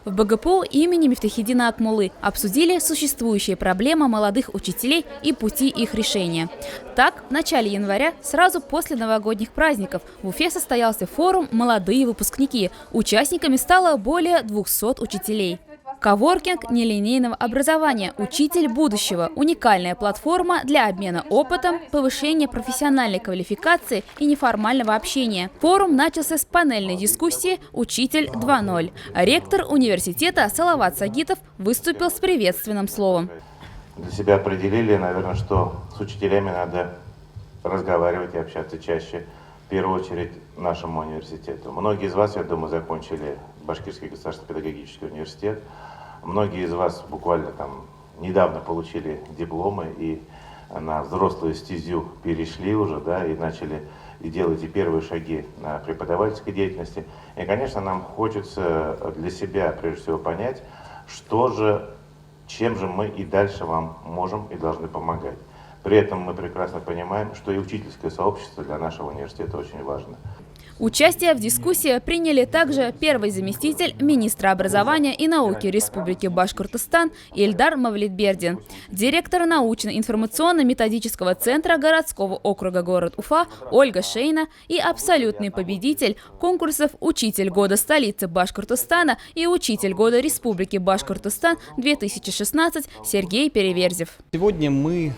В БГПУ имени Мифтахиддина Атмуллы обсудили существующие проблемы молодых учителей и пути их решения. Так, в начале января, сразу после новогодних праздников, в Уфе состоялся форум «Молодые выпускники». Участниками стало более 200 учителей. Коворкинг нелинейного образования «Учитель будущего» – уникальная платформа для обмена опытом, повышения профессиональной квалификации и неформального общения. Форум начался с панельной дискуссии «Учитель 2.0». Ректор университета Салават Сагитов выступил с приветственным словом. Для себя определили, наверное, что с учителями надо разговаривать и общаться чаще, в первую очередь нашему университету. Многие из вас, я думаю, закончили Башкирский государственный педагогический университет. Многие из вас буквально недавно получили дипломы и на взрослую стезю перешли уже, и начали и делаете первые шаги на преподавательской деятельности. И, конечно, нам хочется для себя, прежде всего, понять, чем же мы и дальше вам можем и должны помогать. При этом мы прекрасно понимаем, что и учительское сообщество для нашего университета очень важно. Участие в дискуссии приняли также первый заместитель министра образования и науки Республики Башкортостан Ильдар Мавлидбердин, директор научно-информационно-методического центра городского округа город Уфа Ольга Шейна и абсолютный победитель конкурсов «Учитель года столицы Башкортостана» и «Учитель года Республики Башкортостан-2016» Сергей Переверзев. Сегодня мы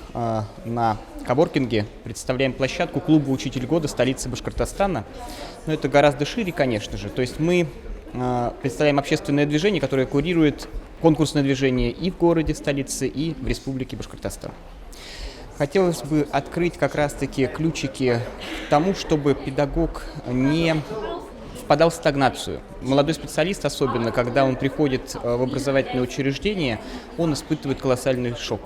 на коворкинге представляем площадку клуба «Учитель года столицы Башкортостана». Но это гораздо шире, конечно же. То есть мы представляем общественное движение, которое курирует конкурсное движение и в городе, столице, и в Республике Башкортостан. Хотелось бы открыть как раз-таки ключики к тому, чтобы педагог не впадал в стагнацию. Молодой специалист, особенно когда он приходит в образовательное учреждение, он испытывает колоссальный шок.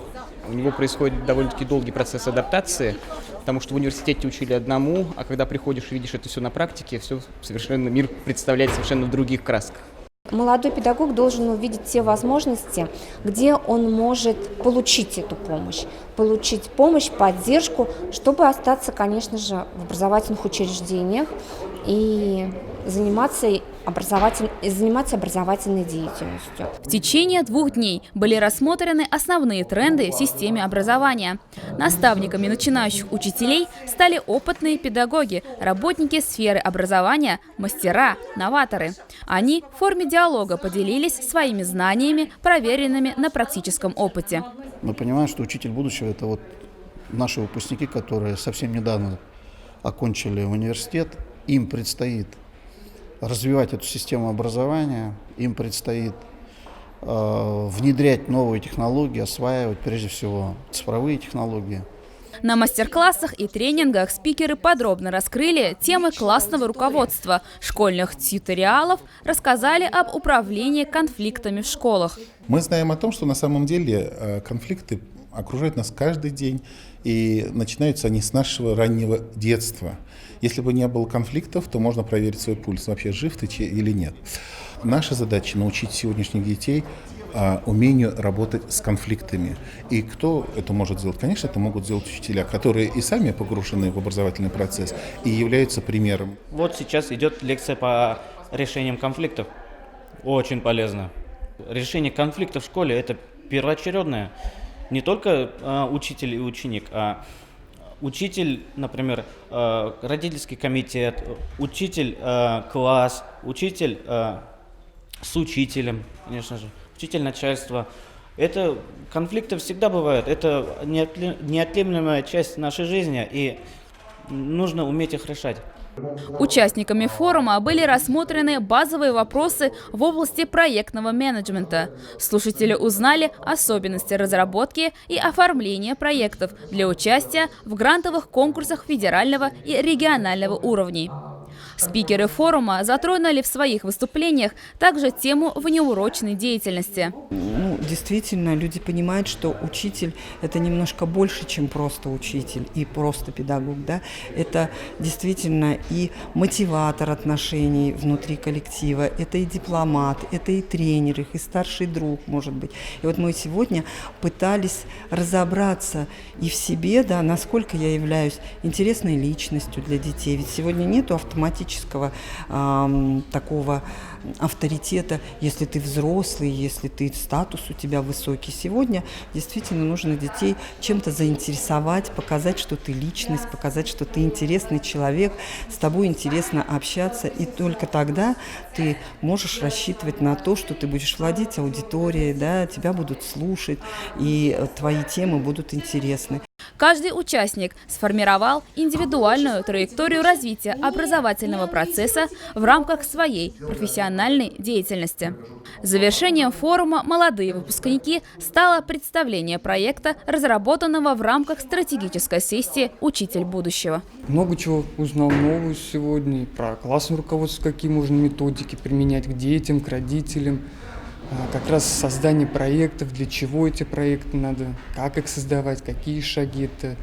У него происходит довольно-таки долгий процесс адаптации, потому что в университете учили одному, а когда приходишь и видишь это все на практике, мир представляет совершенно в других красках. Молодой педагог должен увидеть те возможности, где он может получить эту помощь, поддержку, чтобы остаться, конечно же, в образовательных учреждениях и заниматься образовательной деятельностью. В течение 2 дней были рассмотрены основные тренды в системе образования. Наставниками начинающих учителей стали опытные педагоги, работники сферы образования, мастера, новаторы. Они в форме диалога поделились своими знаниями, проверенными на практическом опыте. Мы понимаем, что учитель будущего – это наши выпускники, которые совсем недавно окончили университет. Им предстоит развивать эту систему образования, им предстоит внедрять новые технологии, осваивать прежде всего цифровые технологии. На мастер-классах и тренингах спикеры подробно раскрыли темы классного руководства, школьных тьюториалов, рассказали об управлении конфликтами в школах. Мы знаем о том, что на самом деле конфликты окружают нас каждый день, и начинаются они с нашего раннего детства. Если бы не было конфликтов, то можно проверить свой пульс, вообще жив ты или нет. Наша задача – научить сегодняшних детей умению работать с конфликтами. И кто это может сделать? Конечно, это могут сделать учителя, которые и сами погружены в образовательный процесс и являются примером. Вот сейчас идет лекция по решениям конфликтов. Очень полезно. Решение конфликтов в школе – это первоочередное. Не только учитель и ученик, а учитель, например, родительский комитет, учитель класс, учитель с учителем, конечно же, учитель начальства. Это конфликты всегда бывают, это неотъемлемая часть нашей жизни, и нужно уметь их решать. Участниками форума были рассмотрены базовые вопросы в области проектного менеджмента. Слушатели узнали особенности разработки и оформления проектов для участия в грантовых конкурсах федерального и регионального уровней. Спикеры форума затронули в своих выступлениях также тему внеурочной деятельности. Действительно, люди понимают, что учитель – это немножко больше, чем просто учитель и просто педагог. Да? Это действительно и мотиватор отношений внутри коллектива, это и дипломат, это и тренер, их и старший друг, может быть. И вот мы сегодня пытались разобраться и в себе, насколько я являюсь интересной личностью для детей. Ведь сегодня нету автоматически педагогического такого авторитета, если ты взрослый, если ты статус у тебя высокий. Сегодня действительно нужно детей чем-то заинтересовать, показать, что ты личность, показать, что ты интересный человек, с тобой интересно общаться, и только тогда ты можешь рассчитывать на то, что ты будешь владеть аудиторией, да, тебя будут слушать, и твои темы будут интересны. Каждый участник сформировал индивидуальную траекторию развития образовательного процесса в рамках своей профессиональной деятельности. Завершением форума «Молодые выпускники» стало представление проекта, разработанного в рамках стратегической сессии «Учитель будущего». Много чего узнал нового сегодня, и про классное руководство, какие можно методики применять к детям, к родителям. Как раз создание проектов, для чего эти проекты надо, как их создавать, какие шаги это.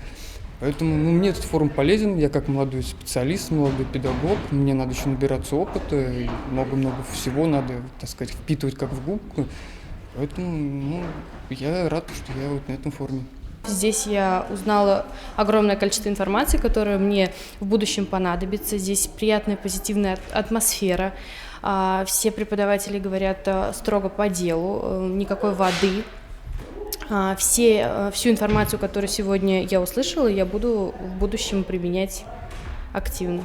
Поэтому мне этот форум полезен, я как молодой специалист, молодой педагог, мне надо еще набираться опыта, и много-много всего надо, так сказать, впитывать как в губку. Поэтому я рад, что я вот на этом форуме. Здесь я узнала огромное количество информации, которая мне в будущем понадобится. Здесь приятная, позитивная атмосфера. Все преподаватели говорят строго по делу, никакой воды. Всю информацию, которую сегодня я услышала, я буду в будущем применять активно.